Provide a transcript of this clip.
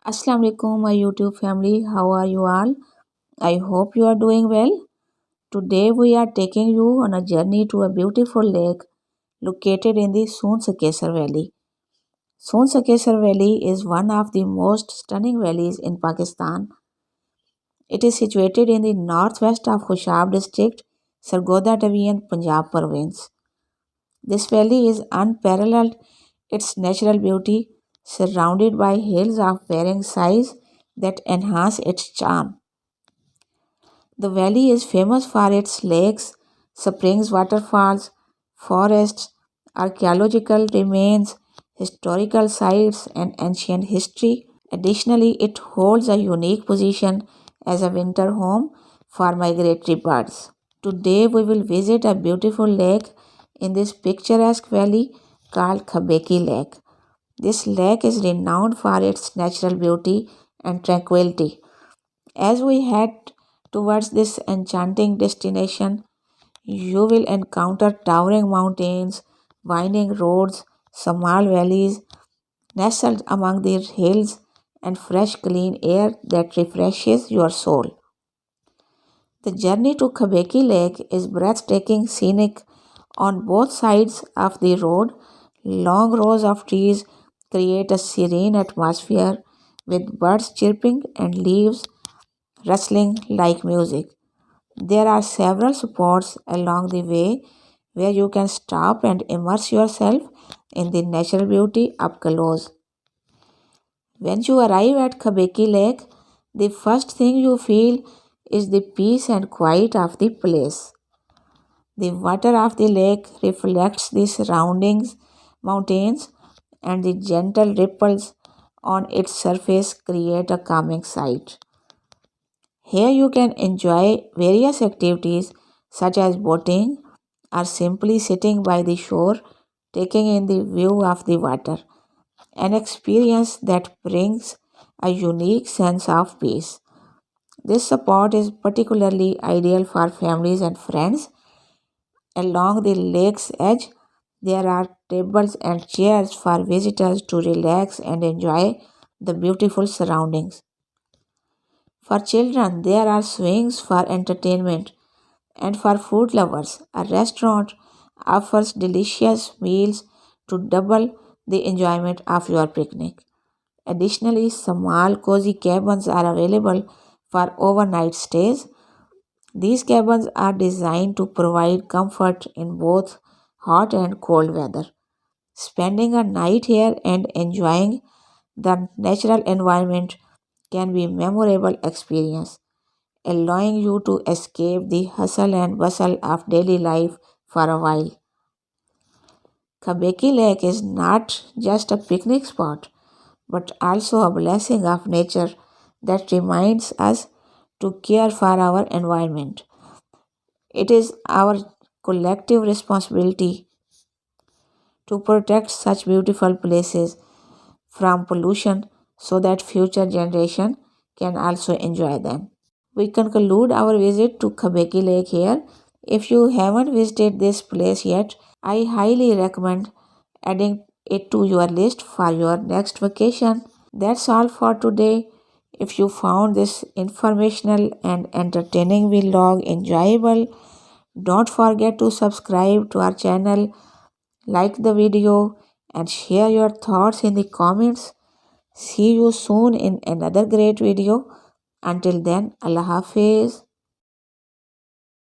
Assalamu alaikum, my YouTube family. How are you all? I hope you are doing well. Today we are taking you on a journey to a beautiful lake located in the Soon Sakesar Valley. Soon Sakesar Valley is one of the most stunning valleys in Pakistan. It is situated in the northwest of Khushab district, Sargodha Division, Punjab province. This valley is unparalleled, its natural beauty, surrounded by hills of varying size that enhance its charm. The valley is famous for its lakes, springs, waterfalls, forests, archaeological remains, historical sites, and ancient history. Additionally, it holds a unique position as a winter home for migratory birds. Today, we will visit a beautiful lake in this picturesque valley called Khabeki Lake. This lake is renowned for its natural beauty and tranquility. As we head towards this enchanting destination, you will encounter towering mountains, winding roads, small valleys nestled among the hills, and fresh, clean air that refreshes your soul. The journey to Khabeki Lake is breathtaking, scenic on both sides of the road. Long rows of trees create a serene atmosphere with birds chirping and leaves rustling like music. There are several spots along the way where you can stop and immerse yourself in the natural beauty up close. When you arrive at Khabeki Lake, the first thing you feel is the peace and quiet of the place. The water of the lake reflects the surrounding mountains, and the gentle ripples on its surface create a calming sight. Here you can enjoy various activities such as boating or simply sitting by the shore taking in the view of the water, an experience that brings a unique sense of peace. This spot is particularly ideal for families and friends. Along the lake's edge, there are tables and chairs for visitors to relax and enjoy the beautiful surroundings. For children, there are swings for entertainment, and for food lovers, a restaurant offers delicious meals to double the enjoyment of your picnic. Additionally, small cozy cabins are available for overnight stays. These cabins are designed to provide comfort in both hot and cold weather. Spending a night here and enjoying the natural environment can be a memorable experience, allowing you to escape the hustle and bustle of daily life for a while. Khabeki Lake is not just a picnic spot, but also a blessing of nature that reminds us to care for our environment. It is our collective responsibility to protect such beautiful places from pollution so that future generations can also enjoy them. We conclude our visit to Khabeki Lake here. If you haven't visited this place yet, I highly recommend adding it to your list for your next vacation. That's all for today. If you found this informational and entertaining vlog enjoyable, don't forget to subscribe to our channel, like the video, and share your thoughts in the comments. See you soon in another great video. Until then, Allah Hafiz.